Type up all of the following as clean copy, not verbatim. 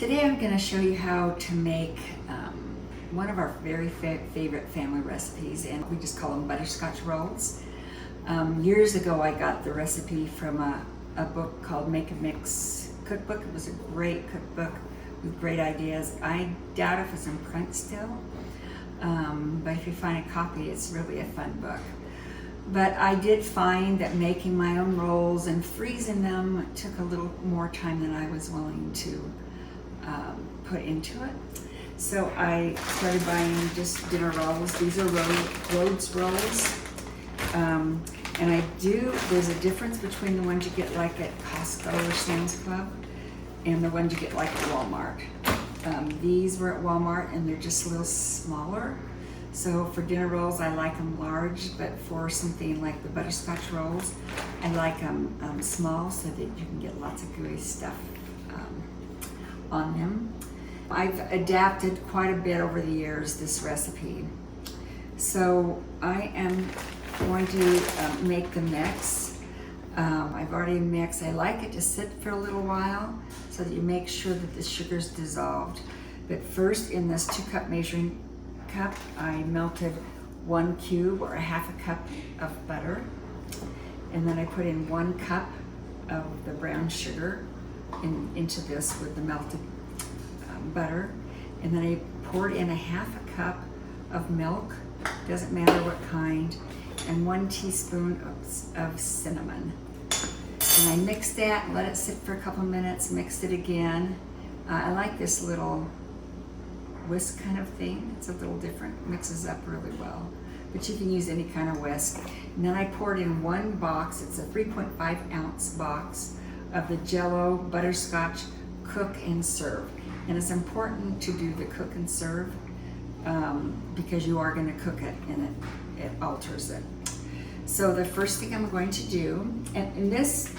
Today I'm going to show you how to make one of our very favorite family recipes, and we just call them butterscotch rolls. Years ago I got the recipe from a book called Make a Mix cookbook. It was a great cookbook with great ideas. I doubt if it's in print still, but if you find a copy, it's really a fun book. But I did find that making my own rolls and freezing them took a little more time than I was willing to put into it. So I started buying just dinner rolls. These are Rhodes rolls. And there's a difference between the ones you get like at Costco or Sam's Club and the ones you get like at Walmart. These were at Walmart and they're just a little smaller. So for dinner rolls, I like them large, but for something like the butterscotch rolls, I like them small so that you can get lots of gooey stuff on them. I've adapted quite a bit over the years this recipe. So I am going to make the mix. I've already mixed. I like it to sit for a little while so that you make sure that the sugar's dissolved. But first, in this 2-cup measuring cup, I melted 1 cube or a half a cup of butter, and then I put in 1 cup of the brown sugar into this with the melted butter, and then I poured in a half a cup of milk, doesn't matter what kind, and 1 teaspoon of cinnamon. And I mixed that and let it sit for a couple minutes, mixed it again. I like this little whisk kind of thing. It's a little different, mixes up really well, but you can use any kind of whisk. And then I poured in 1 box, it's a 3.5 ounce box of the Jello Butterscotch Cook and Serve. And it's important to do the cook and serve because you are going to cook it and it alters it. So the first thing I'm going to do, and this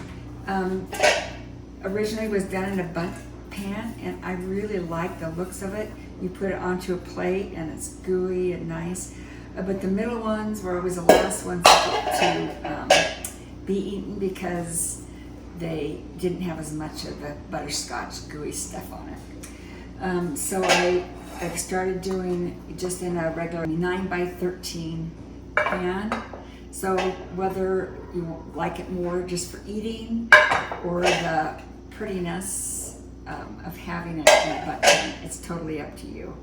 originally was done in a bundt pan, and I really like the looks of it. You put it onto a plate and it's gooey and nice. But the middle ones were always the last ones to be eaten because they didn't have as much of the butterscotch gooey stuff on it. So I've started doing just in a regular 9x13 pan. So whether you like it more just for eating or the prettiness of having it in a bundt pan, it's totally up to you.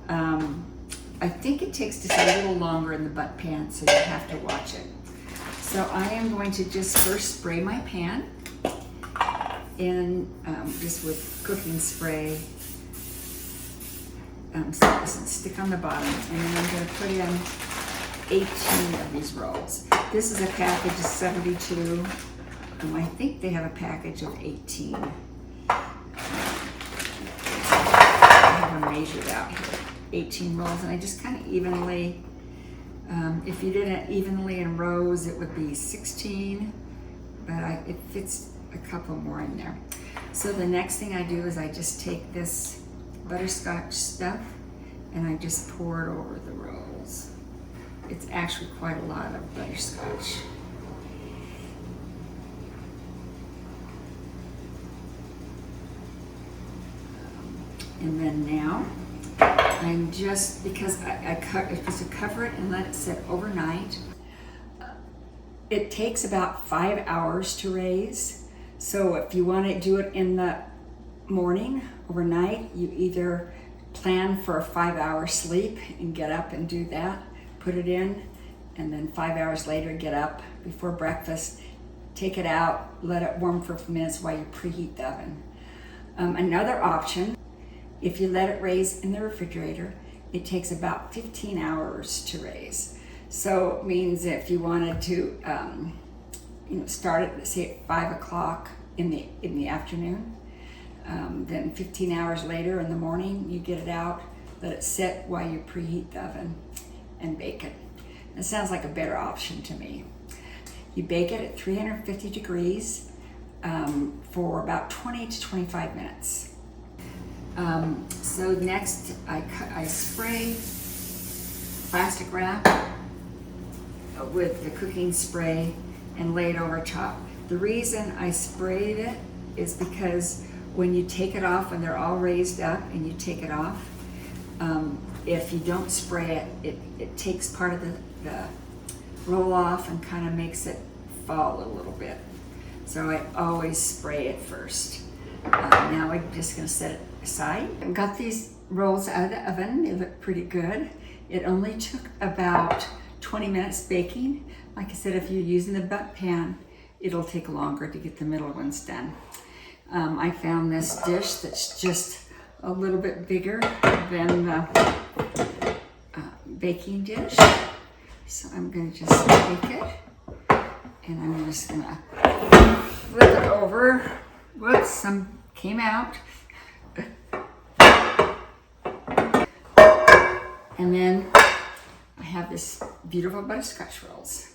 I think it takes just a little longer in the bundt pan, so you have to watch it. So I am going to just first spray my pan in just with cooking spray. So stick on the bottom, and then I'm going to put in 18 of these rolls. This is a package of 72. I think they have a package of 18. I have them measured out here. 18 rolls, and I just kind of evenly, if you did it evenly in rows, it would be 16, but it fits a couple more in there. So the next thing I do is I just take this butterscotch stuff and I just pour it over the rolls. It's actually quite a lot of butterscotch. And then now I'm just, because I'm supposed to cover it and let it sit overnight. It takes about 5 hours to raise. So if you want to do it in the morning, overnight, you either plan for a 5-hour sleep and get up and do that, put it in, and then 5 hours later get up before breakfast, take it out, let it warm for a few minutes while you preheat the oven. Another option, if you let it raise in the refrigerator, it takes about 15 hours to raise. So it means if you wanted to start it, say at 5 o'clock in the afternoon, then 15 hours later in the morning, you get it out, let it sit while you preheat the oven and bake it. It sounds like a better option to me. You bake it at 350 degrees for about 20 to 25 minutes. So next I spray plastic wrap with the cooking spray and lay it over top. The reason I sprayed it is because when you take it off, when they're all raised up and you take it off, if you don't spray it, it takes part of the roll off and kind of makes it fall a little bit. So I always spray it first. Now I'm just gonna set it aside. I got these rolls out of the oven. They look pretty good. It only took about 20 minutes baking. Like I said, if you're using the butt pan, it'll take longer to get the middle ones done. I found this dish that's just a little bit bigger than the baking dish. So I'm gonna just take it and I'm just gonna flip it over. Whoops, some came out. And then I have this beautiful butterscotch rolls.